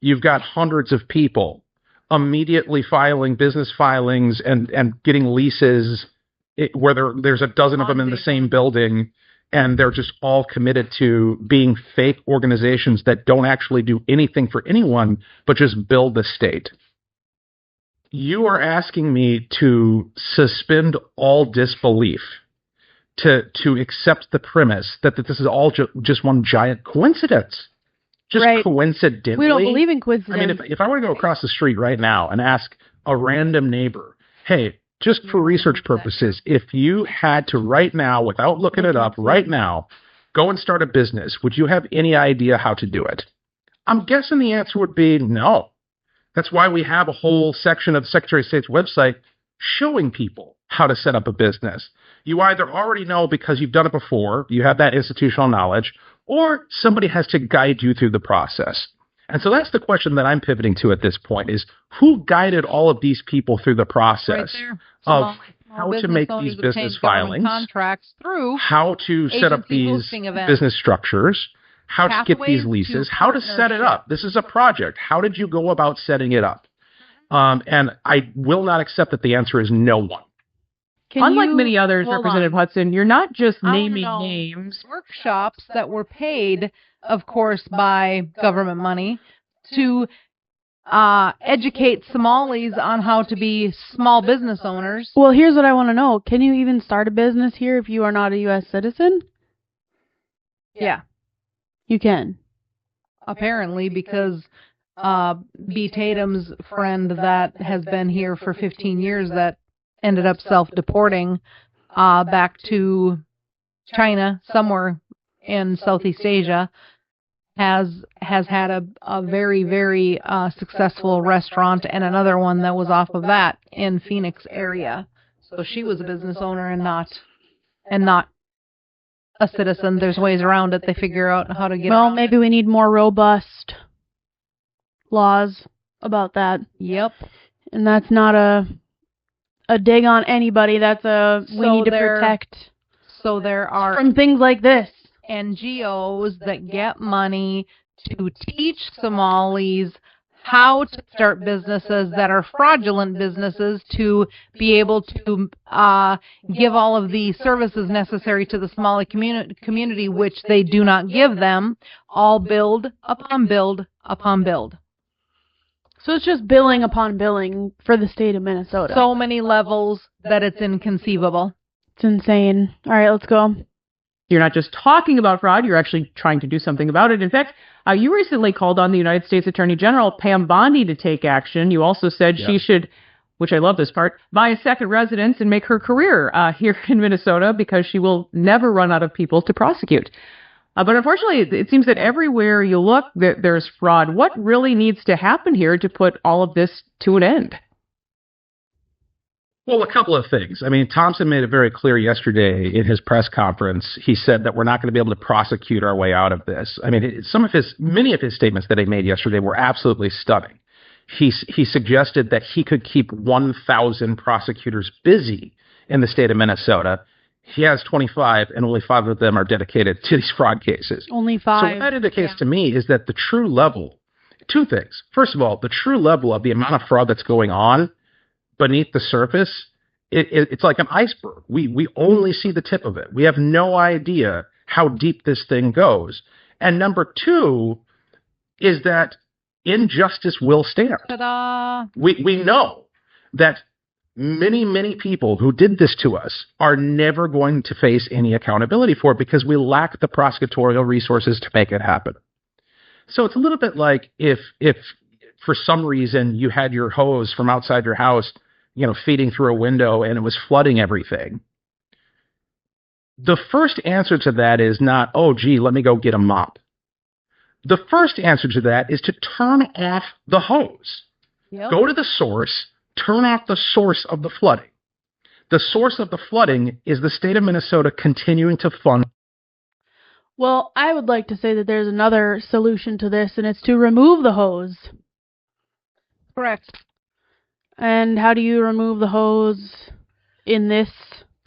Speaker 15: you've got hundreds of people immediately filing business filings and getting leases where there's a dozen of them in the same building, and they're just all committed to being fake organizations that don't actually do anything for anyone but just build the state. You are asking me to suspend all disbelief, to accept the premise that this is all just one giant coincidence. Just coincidentally.
Speaker 1: We don't believe in coincidence.
Speaker 15: I mean, if I were to go across the street right now and ask a random neighbor, hey, just for research purposes, if you had to right now, without looking it up, right now, go and start a business, would you have any idea how to do it? I'm guessing the answer would be no. That's why we have a whole section of the Secretary of State's website showing people how to set up a business. You either already know because you've done it before, you have that institutional knowledge, or somebody has to guide you through the process. And so that's the question that I'm pivoting to at this point is, who guided all of these people through the process of how to make these business filings,
Speaker 2: contracts through
Speaker 15: how to set up these business structures, how to get these leases, how to set it up. This is a project. How did you go about setting it up? And I will not accept that the answer is no one.
Speaker 14: Unlike many others, Representative Hudson, you're not just naming names.
Speaker 2: Workshops that were paid, of course, by government money to educate Somalis on how to be small business owners.
Speaker 1: Well, here's what I want to know. Can you even start a business here if you are not a U.S. citizen?
Speaker 2: Yeah.
Speaker 1: You can.
Speaker 2: Apparently, because B. Tatum's friend that has been here for 15 years that ended up self-deporting back to China, somewhere in Southeast Asia, has had a very, very successful restaurant and another one that was off of that in Phoenix area. So she was a business owner and not a citizen. There's ways around it. They figure out how to get
Speaker 1: Well, maybe we need more robust laws about that.
Speaker 2: Yep.
Speaker 1: And that's not a dig on anybody. That's we need to protect.
Speaker 2: So there are
Speaker 1: from things like this.
Speaker 2: NGOs that get money to teach Somalis how to start businesses that are fraudulent businesses to be able to give all of the services necessary to the Somali community, which they do not give them, all build upon build upon build.
Speaker 1: So it's just billing upon billing for the state of Minnesota.
Speaker 2: So many levels that it's inconceivable.
Speaker 1: It's insane. All right, let's go.
Speaker 14: You're not just talking about fraud, you're actually trying to do something about it. In fact, you recently called on the United States Attorney General, Pam Bondi, to take action. You also said she should, which I love this part, buy a second residence and make her career here in Minnesota because she will never run out of people to prosecute. But unfortunately, it seems that everywhere you look, there's fraud. What really needs to happen here to put all of this to an end?
Speaker 15: Well, a couple of things. I mean, Thompson made it very clear yesterday in his press conference. He said that we're not going to be able to prosecute our way out of this. I mean, many of his statements that he made yesterday were absolutely stunning. He suggested that he could keep 1,000 prosecutors busy in the state of Minnesota. He has 25, and only 5 of them are dedicated to these fraud cases.
Speaker 1: Only 5.
Speaker 15: So what that indicates to me is that the true level, two things. First of all, the true level of the amount of fraud that's going on beneath the surface, it's like an iceberg. We only see the tip of it. We have no idea how deep this thing goes. And number 2 is that injustice will stand.
Speaker 2: Ta-da!
Speaker 15: We know that many people who did this to us are never going to face any accountability for it because we lack the prosecutorial resources to make it happen. So it's a little bit like if for some reason you had your hose from outside your house, feeding through a window and it was flooding everything. The first answer to that is not, oh, gee, let me go get a mop. The first answer to that is to turn off the hose.
Speaker 2: Yep.
Speaker 15: Go to the source, turn off the source of the flooding. The source of the flooding is the state of Minnesota continuing to fund.
Speaker 1: Well, I would like to say that there's another solution to this, and it's to remove the hose.
Speaker 2: Correct.
Speaker 1: And how do you remove the hose in this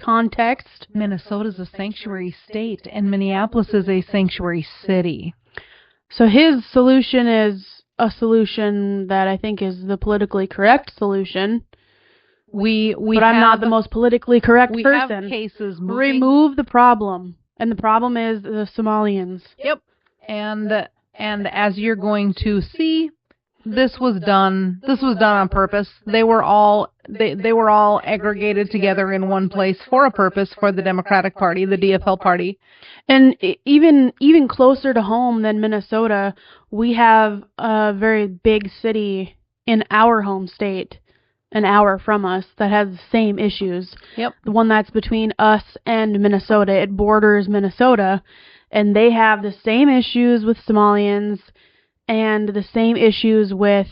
Speaker 1: context?
Speaker 2: Minnesota's a sanctuary state, and Minneapolis is a sanctuary city.
Speaker 1: So his solution is a solution that I think is the politically correct solution. But I'm not the most politically correct person.
Speaker 2: We have cases moving.
Speaker 1: Remove the problem. And the problem is the Somalians.
Speaker 2: Yep. And as you're going to see, this was done on purpose. They were all aggregated together in one place for a purpose, for the Democratic Party, the DFL party.
Speaker 1: And even closer to home than Minnesota, we have a very big city in our home state, an hour from us, that has the same issues.
Speaker 2: Yep.
Speaker 1: The one that's between us and Minnesota. It borders Minnesota, and they have the same issues with Somalians and the same issues with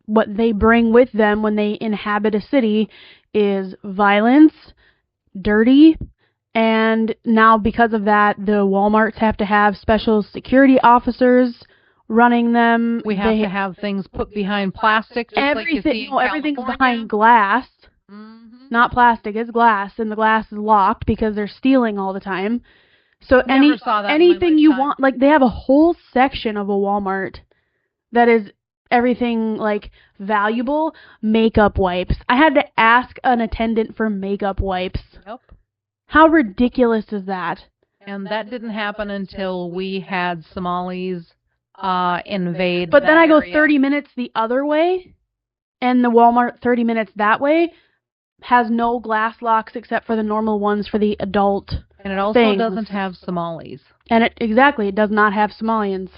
Speaker 1: what they bring with them when they inhabit a city is violence, dirty, and now because of that, the Walmarts have to have special security officers running them.
Speaker 2: We have to have things put behind plastic. Just
Speaker 1: everything,
Speaker 2: like you see in
Speaker 1: everything's
Speaker 2: California.
Speaker 1: behind glass. Mm-hmm. Not plastic, it's glass, and the glass is locked because they're stealing all the time. So anything you want, like they have a whole section of a Walmart that is everything like valuable. Makeup wipes. I had to ask an attendant for makeup wipes.
Speaker 2: Yep.
Speaker 1: How ridiculous is that?
Speaker 2: And that didn't happen until we had Somalis invade.
Speaker 1: But then I go
Speaker 2: area.
Speaker 1: 30 minutes the other way, and the Walmart 30 minutes that way has no glass locks except for the normal ones for the adult.
Speaker 2: And it also
Speaker 1: things.
Speaker 2: doesn't have Somalis.
Speaker 1: And it does not have Somalians.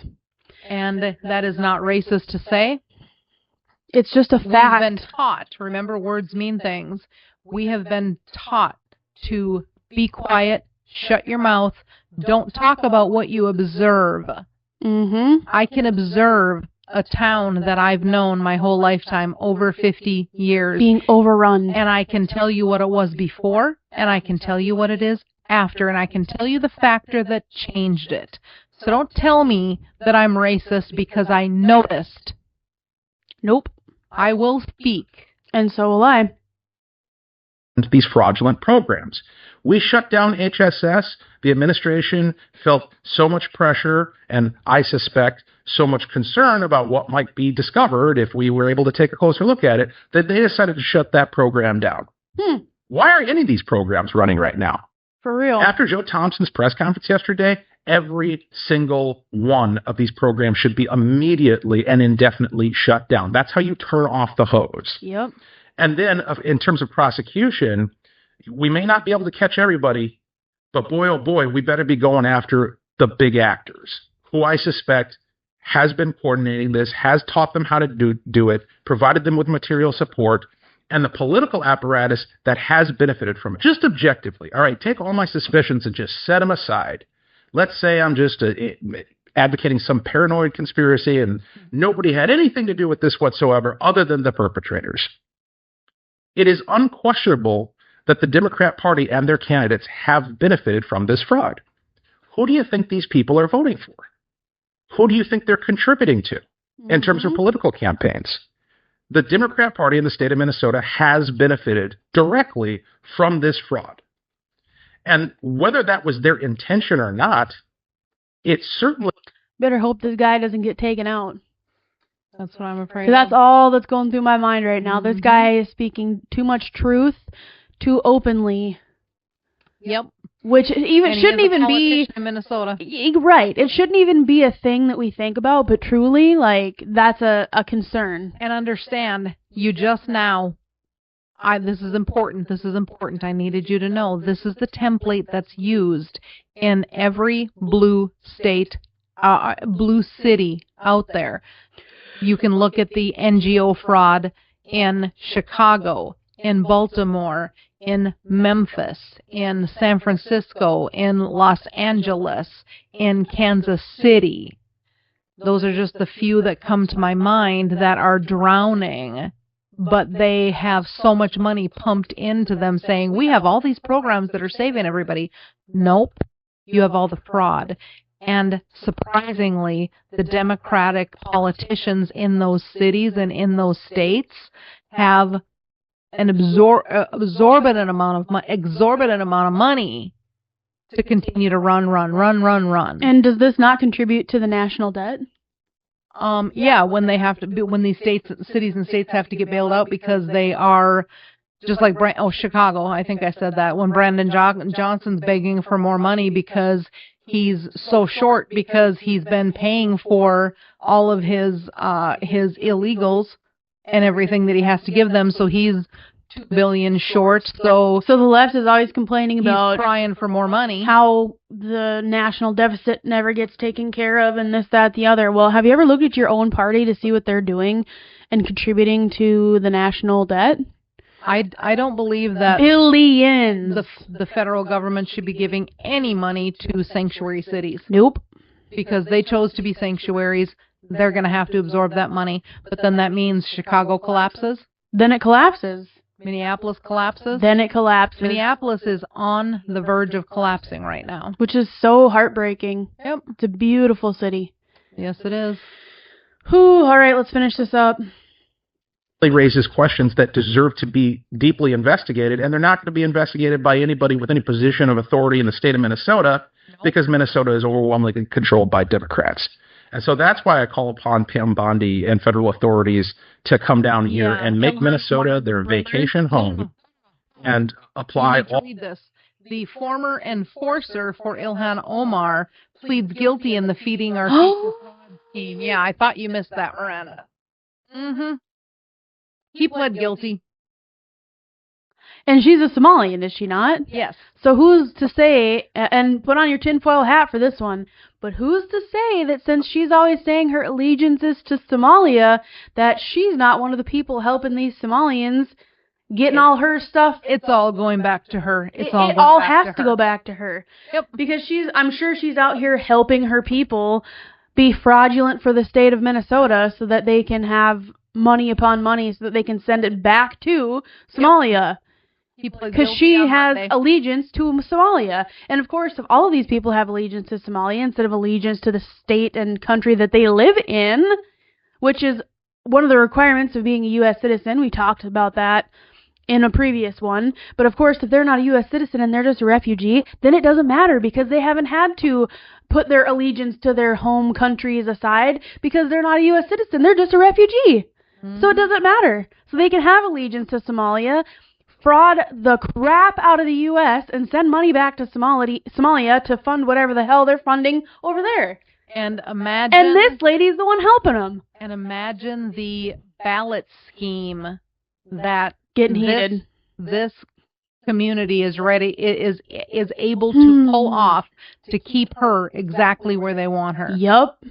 Speaker 2: And that is not racist to say.
Speaker 1: It's just a fact.
Speaker 2: We've been taught, remember words mean things, we have been taught to be quiet, shut your mouth, don't talk about what you observe.
Speaker 1: Mm-hmm.
Speaker 2: I can observe a town that I've known my whole lifetime, over 50 years.
Speaker 1: Being overrun.
Speaker 2: And I can tell you what it was before, and I can tell you what it is after, and I can tell you the factor that changed it. So don't tell me that I'm racist because I noticed.
Speaker 1: Nope.
Speaker 2: I will speak.
Speaker 1: And so will I.
Speaker 15: These fraudulent programs. We shut down HSS. The administration felt so much pressure, and I suspect so much concern about what might be discovered if we were able to take a closer look at it, that they decided to shut that program down. Why are any of these programs running right now?
Speaker 1: For real.
Speaker 15: After Joe Thompson's press conference yesterday, every single one of these programs should be immediately and indefinitely shut down. That's how you turn off the hose.
Speaker 1: Yep.
Speaker 15: And then in terms of prosecution, we may not be able to catch everybody, but boy, oh boy, we better be going after the big actors, who I suspect has been coordinating this, has taught them how to do it, provided them with material support, and the political apparatus that has benefited from it. Just objectively. All right, take all my suspicions and just set them aside. Let's say I'm just advocating some paranoid conspiracy and nobody had anything to do with this whatsoever other than the perpetrators. It is unquestionable that the Democrat Party and their candidates have benefited from this fraud. Who do you think these people are voting for? Who do you think they're contributing to in terms of political campaigns? The Democrat Party in the state of Minnesota has benefited directly from this fraud. And whether that was their intention or not, it certainly...
Speaker 1: Better hope this guy doesn't get taken out.
Speaker 2: That's what I'm afraid
Speaker 1: 'Cause that's all that's going through my mind right now. This guy is speaking too much truth, too openly.
Speaker 2: Yep.
Speaker 1: Which even shouldn't even be
Speaker 2: in Minnesota.
Speaker 1: Right. It shouldn't even be a thing that we think about, but truly, like, that's a concern.
Speaker 2: And understand, you just now, this is important. This is important. I needed you to know this is the template that's used in every blue state, blue city out there. You can look at the NGO fraud in Chicago, in Baltimore, in Memphis, in San Francisco, in Los Angeles, in Kansas City. Those are just the few that come to my mind that are drowning, but they have so much money pumped into them saying, we have all these programs that are saving everybody. Nope. You have all the fraud. And surprisingly, the Democratic politicians in those cities and in those states have an exorbitant amount of money to continue to run.
Speaker 1: And does this not contribute to the national debt?
Speaker 2: Yeah, when these cities and states have to get bailed out because they are just like Chicago. I think I said that when Brandon Johnson's begging for more money because he's so short because he's been paying for all of his illegals and everything that he has to give them, so he's $2 billion short. So
Speaker 1: the left is always complaining about
Speaker 2: crying for more money,
Speaker 1: how the national deficit never gets taken care of, and this, that, the other. Well, have you ever looked at your own party to see what they're doing and contributing to the national debt?
Speaker 2: I don't believe that
Speaker 1: billions
Speaker 2: the federal government should be giving any money to sanctuary cities.
Speaker 1: Nope.
Speaker 2: Because they chose to be sanctuaries, they're going to have to absorb that money. But then that means Chicago collapses.
Speaker 1: Then it collapses.
Speaker 2: Minneapolis collapses.
Speaker 1: Then it collapses.
Speaker 2: Minneapolis is on the verge of collapsing right now.
Speaker 1: Which is so heartbreaking.
Speaker 2: Yep.
Speaker 1: It's a beautiful city.
Speaker 2: Yes, it is.
Speaker 1: Whew, all right, let's finish this up.
Speaker 15: Raises questions that deserve to be deeply investigated, and they're not going to be investigated by anybody with any position of authority in the state of Minnesota, because Minnesota is overwhelmingly controlled by Democrats. And so that's why I call upon Pam Bondi and federal authorities to come down here and make Minnesota their vacation home and apply all...
Speaker 2: Read this. The former enforcer for Ilhan Omar pleads guilty in the Feeding Our Future fraud scheme. Yeah, I thought you missed that, Miranda. Mm-hmm. He pled guilty.
Speaker 1: And she's a Somalian, is she not?
Speaker 2: Yes.
Speaker 1: So who's to say, and put on your tinfoil hat for this one, but who's to say that since she's always saying her allegiance is to Somalia, that she's not one of the people helping these Somalians getting all her stuff?
Speaker 2: It's all going back to her.
Speaker 1: It all has to go back to her.
Speaker 2: Yep.
Speaker 1: Because I'm sure she's out here helping her people be fraudulent for the state of Minnesota so that they can have money upon money so that they can send it back to Somalia. Because she has allegiance to Somalia. And of course, if all of these people have allegiance to Somalia instead of allegiance to the state and country that they live in, which is one of the requirements of being a U.S. citizen, we talked about that in a previous one. But of course, if they're not a U.S. citizen and they're just a refugee, then it doesn't matter because they haven't had to put their allegiance to their home countries aside because they're not a U.S. citizen. They're just a refugee. So it doesn't matter. So they can have allegiance to Somalia, fraud the crap out of the U.S., and send money back to Somalia to fund whatever the hell they're funding over there.
Speaker 2: And imagine...
Speaker 1: And this lady's the one helping them.
Speaker 2: And imagine the ballot scheme that
Speaker 1: getting heated.
Speaker 2: This community is able to pull off to keep her exactly where they want her.
Speaker 1: Yup.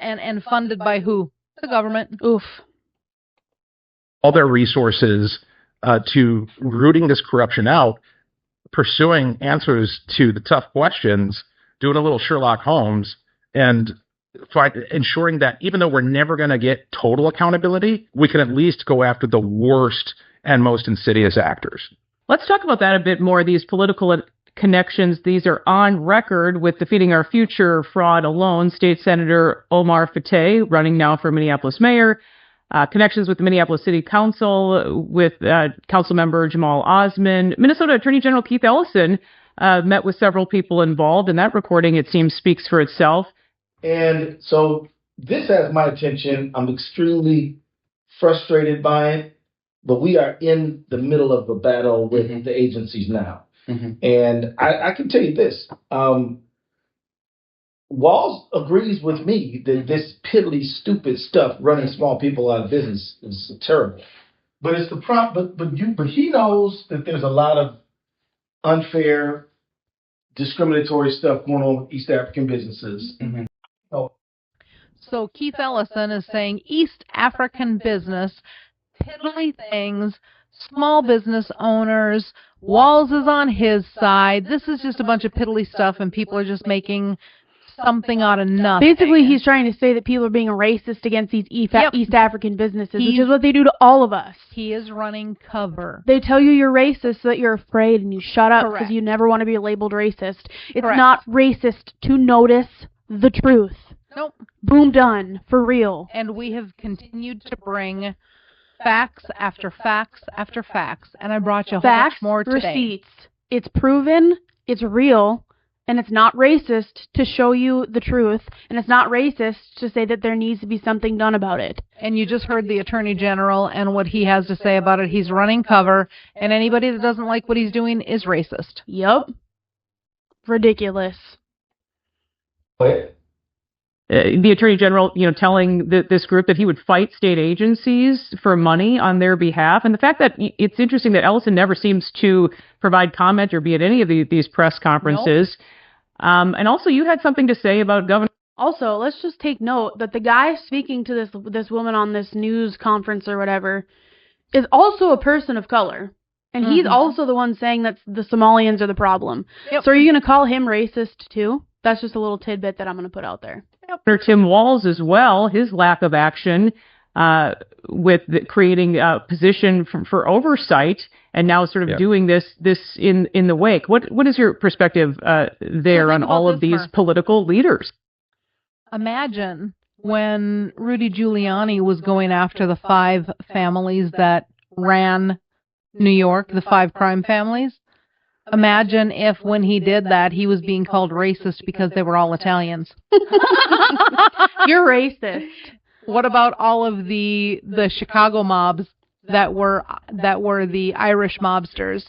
Speaker 2: And funded by who? The government.
Speaker 1: Oof.
Speaker 15: All their resources to rooting this corruption out, pursuing answers to the tough questions, doing a little Sherlock Holmes, and ensuring that even though we're never going to get total accountability, we can at least go after the worst and most insidious actors.
Speaker 14: Let's talk about that a bit more. These political connections, these are on record with Defeating Our Future fraud alone. State Senator Omar Fateh, running now for Minneapolis mayor, connections with the Minneapolis City Council, with council member Jamal Osman. Minnesota Attorney General Keith Ellison met with several people involved, and that recording, it seems, speaks for itself.
Speaker 17: And so this has my attention. I'm extremely frustrated by it, but we are in the middle of a battle with the agencies now. And I can tell you this, Walls agrees with me that this piddly, stupid stuff running small people out of business is terrible. But it's the but he knows that there's a lot of unfair, discriminatory stuff going on with East African businesses.
Speaker 2: So Keith Ellison is saying East African business, piddly things, small business owners, Walls is on his side. This is just a bunch of piddly stuff, and people are just making something out of nothing.
Speaker 1: Basically, he's trying to say that people are being racist against these East African businesses, which is what they do to all of us.
Speaker 2: He is running cover.
Speaker 1: They tell you you're racist so that you're afraid and you shut up because you never want to be labeled racist. It's not racist to notice the truth.
Speaker 2: Nope.
Speaker 1: Boom, done. For real.
Speaker 2: And we have continued to bring facts after facts after facts, and I brought you a whole bunch more today.
Speaker 1: Receipts. It's proven, it's real, and it's not racist to show you the truth, and it's not racist to say that there needs to be something done about it.
Speaker 2: And you just heard the Attorney General and what he has to say about it. He's running cover, and anybody that doesn't like what he's doing is racist.
Speaker 1: Yup. Ridiculous.
Speaker 14: The Attorney General, telling this group that he would fight state agencies for money on their behalf. And the fact that it's interesting that Ellison never seems to provide comment or be at any of these press conferences. Nope. And also, you had something to say about Governor.
Speaker 1: Also, let's just take note that the guy speaking to this woman on this news conference or whatever is also a person of color. And he's also the one saying that the Somalians are the problem. Yep. So are you going to call him racist too? That's just a little tidbit that I'm going to put out there.
Speaker 14: Governor Tim Walz as well, his lack of action with creating a position for oversight, and now sort of doing this in the wake. What is your perspective there on all of these political leaders?
Speaker 2: Imagine when Rudy Giuliani was going after the 5 families that ran New York, the 5 crime families. Imagine if when he did that, he was being called racist because they were all Italians.
Speaker 1: You're racist.
Speaker 2: What about all of the Chicago mobs that were the Irish mobsters?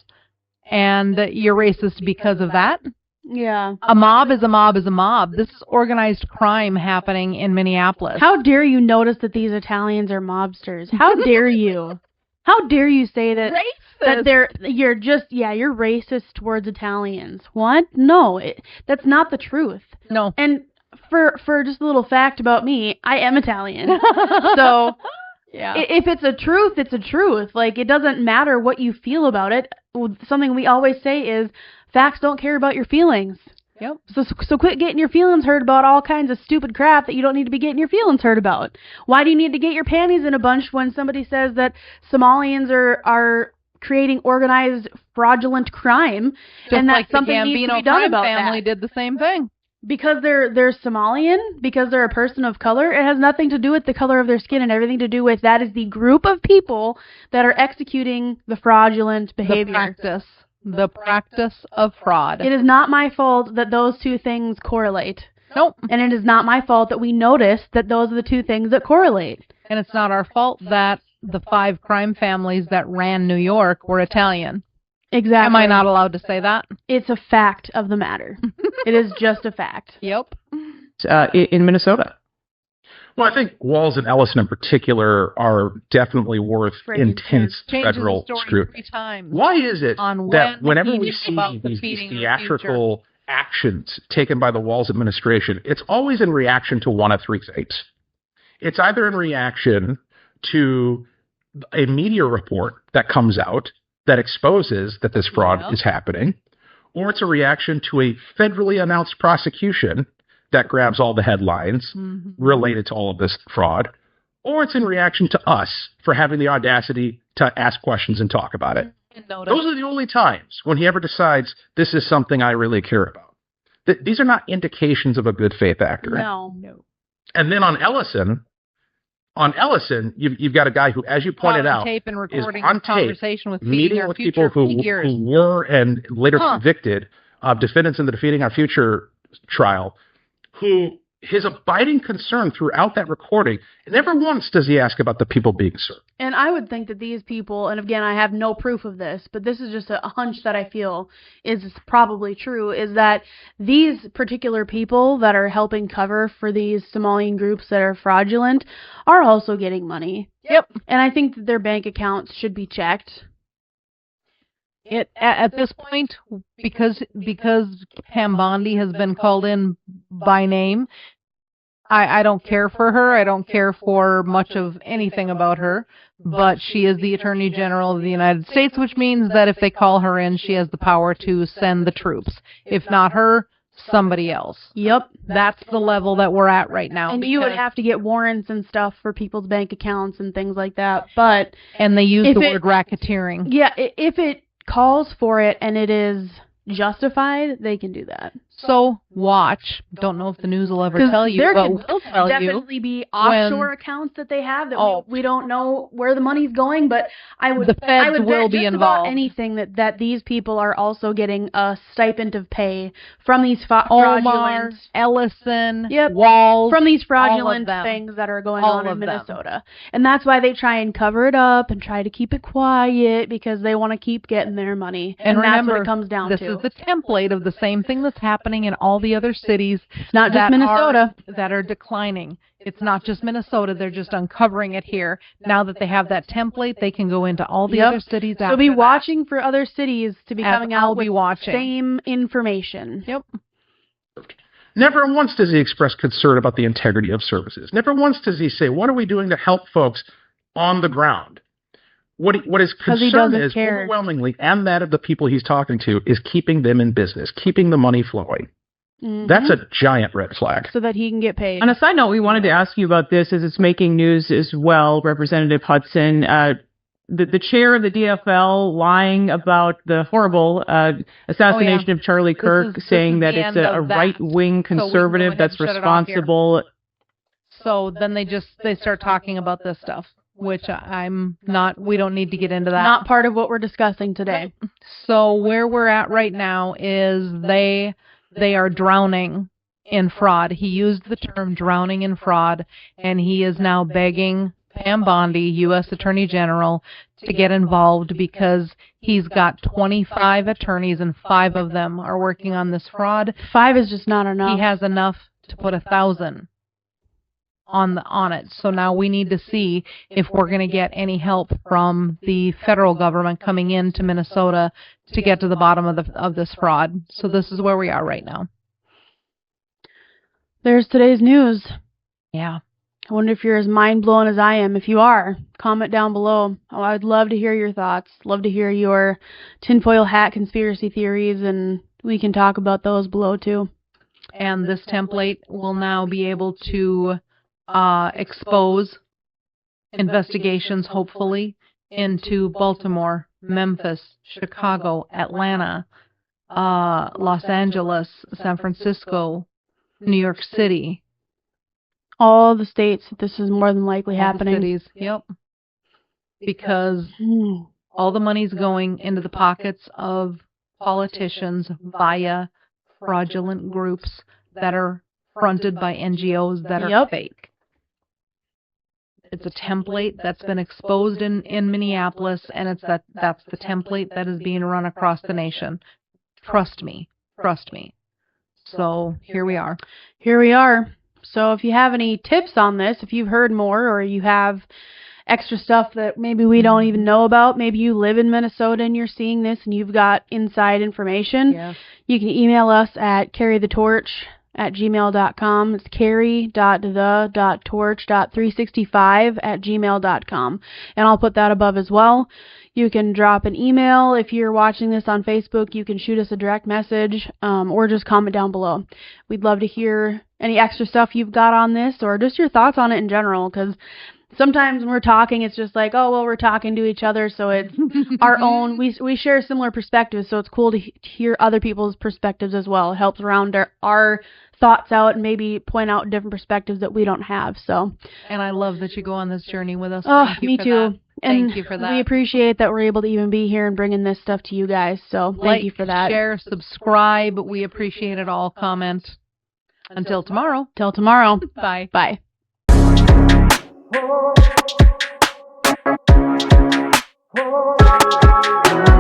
Speaker 2: And you're racist because of that?
Speaker 1: Yeah.
Speaker 2: A mob is a mob is a mob. This is organized crime happening in Minneapolis.
Speaker 1: How dare you notice that these Italians are mobsters? How dare you? How dare you say that? That you're racist towards Italians. What? No, that's not the truth.
Speaker 2: No.
Speaker 1: And for just a little fact about me, I am Italian. So yeah, if it's a truth, it's a truth. Like, it doesn't matter what you feel about it. Something we always say is facts don't care about your feelings.
Speaker 2: Yep.
Speaker 1: So quit getting your feelings hurt about all kinds of stupid crap that you don't need to be getting your feelings hurt about. Why do you need to get your panties in a bunch when somebody says that Somalians are creating organized fraudulent crime,
Speaker 2: just
Speaker 1: and that
Speaker 2: like
Speaker 1: something
Speaker 2: the
Speaker 1: needs to
Speaker 2: Gambino
Speaker 1: be done
Speaker 2: crime
Speaker 1: about
Speaker 2: family
Speaker 1: that?
Speaker 2: did the same thing.
Speaker 1: because they're Somalian, because they're a person of color. It has nothing to do with the color of their skin and everything to do with that is the group of people that are executing the fraudulent behavior.
Speaker 2: The practice of fraud.
Speaker 1: It is not my fault that those two things correlate.
Speaker 2: Nope.
Speaker 1: And it is not my fault that we noticed that those are the two things that correlate.
Speaker 2: And it's not our fault that the 5 crime families that ran New York were Italian.
Speaker 1: Exactly.
Speaker 2: Am I not allowed to say that?
Speaker 1: It's a fact of the matter. It is just a fact.
Speaker 2: Yep.
Speaker 14: In Minnesota.
Speaker 15: Well, I think Walls and Ellison in particular are definitely worth intense federal scrutiny. Why is it that whenever we see these theatrical actions taken by the Walls administration, it's always in reaction to one of 3 things? It's either in reaction to a media report that comes out that exposes that this fraud is happening, or it's a reaction to a federally announced prosecution that grabs all the headlines related to all of this fraud, or it's in reaction to us for having the audacity to ask questions and talk about it. Those are the only times when he ever decides this is something I really care about. These are not indications of a good faith actor.
Speaker 1: No.
Speaker 15: And then on Ellison, you've got a guy who, as you pointed out,
Speaker 2: tape and recording
Speaker 15: is on
Speaker 2: a conversation with
Speaker 15: meeting with people who were and later convicted of defendants in the Defeating Our Future trial, who his abiding concern throughout that recording, never once does he ask about the people being served.
Speaker 1: And I would think that these people, and again, I have no proof of this, but this is just a hunch that I feel is probably true, is that these particular people that are helping cover for these Somalian groups that are fraudulent are also getting money.
Speaker 2: Yep.
Speaker 1: And I think that their bank accounts should be checked.
Speaker 2: At this point, because Pam Bondi has been called in by name, I don't care for her. I don't care for much of anything about her. But she is the Attorney General of the United States, which means that if they call her in, she has the power to send the troops. If not her, somebody else.
Speaker 1: Yep.
Speaker 2: That's the level that we're at right now.
Speaker 1: And you would have to get warrants and stuff for people's bank accounts and things like that. But
Speaker 2: and they use the word racketeering.
Speaker 1: Yeah, if it calls for it and it is justified, they can do that.
Speaker 2: So watch. Don't know if the news will ever tell you, but we'll tell you.
Speaker 1: Definitely be offshore accounts that they have that we don't know where the money's going, but the feds will be involved. About anything that these people are also getting a stipend of pay from these fraudulent
Speaker 2: Ellison, Walls,
Speaker 1: from these fraudulent things that are going on in Minnesota. And that's why they try and cover it up and try to keep it quiet, because they want to keep getting their money. And remember, that's what it comes down to.
Speaker 2: This is the template of the same thing that's happening in all the other cities.
Speaker 1: It's not just Minnesota
Speaker 2: that are declining. It's not just Minnesota. They're just uncovering it here. Now that they have that template, they can go into all the other cities.
Speaker 1: So be watching for other cities to be coming out with same information.
Speaker 2: Yep.
Speaker 15: Never once does he express concern about the integrity of services. Never once does he say, what are we doing to help folks on the ground? What his concern is, overwhelmingly, and that of the people he's talking to, is keeping them in business, keeping the money flowing. That's a giant red flag.
Speaker 1: So that he can get paid.
Speaker 14: On a side note, we wanted to ask you about this as it's making news as well, Representative Hudson. The chair of the DFL lying about the horrible assassination of Charlie Kirk, saying that it's a right-wing conservative that's responsible.
Speaker 2: So then they start talking about this stuff, which I'm not, we don't need to get into that.
Speaker 1: Not part of what we're discussing today.
Speaker 2: So where we're at right now is they are drowning in fraud. He used the term drowning in fraud, and he is now begging Pam Bondi, U.S. Attorney General, to get involved because he's got 25 attorneys and 5 of them are working on this fraud.
Speaker 1: 5 is just not enough.
Speaker 2: He has enough to put 1,000 on it. So now we need to see if we're going to get any help from the federal government coming into Minnesota to get to the bottom of this fraud. So this is where we are right now.
Speaker 1: There's today's news.
Speaker 2: Yeah.
Speaker 1: I wonder if you're as mind-blown as I am. If you are, comment down below. Oh, I'd love to hear your thoughts. Love to hear your tinfoil hat conspiracy theories, and we can talk about those below too.
Speaker 2: And this template will now be able to expose investigations, hopefully, into Baltimore, Memphis, Chicago, Atlanta, Los Angeles, San Francisco, New York City.
Speaker 1: All the states that this is more than likely happening.
Speaker 2: Cities, yep. Because all the money's going into the pockets of politicians via fraudulent groups that are fronted by NGOs that are fake. It's a template that's been exposed in Minneapolis, and that's the template that is being run across the nation. Trust me. Trust me. So here we are.
Speaker 1: Here we are. So if you have any tips on this, if you've heard more or you have extra stuff that maybe we don't even know about, maybe you live in Minnesota and you're seeing this and you've got inside information, you can email us at CarryTheTorch@gmail.com. It's carry.the.torch.365@gmail.com. And I'll put that above as well. You can drop an email. If you're watching this on Facebook, you can shoot us a direct message or just comment down below. We'd love to hear any extra stuff you've got on this or just your thoughts on it in general, because sometimes when we're talking, it's just like, oh, well, we're talking to each other, so it's our own. We share similar perspectives, so it's cool to hear other people's perspectives as well. It helps round our thoughts out and maybe point out different perspectives that we don't have. So.
Speaker 2: And I love that you go on this journey with us.
Speaker 1: Oh, me too.
Speaker 2: Thank you for that.
Speaker 1: We appreciate that we're able to even be here and bringing this stuff to you guys. So thank you for that.
Speaker 2: Share, subscribe. We appreciate it all. Comment. Until tomorrow.
Speaker 1: Till tomorrow.
Speaker 2: Bye.
Speaker 1: Bye.
Speaker 18: Oh.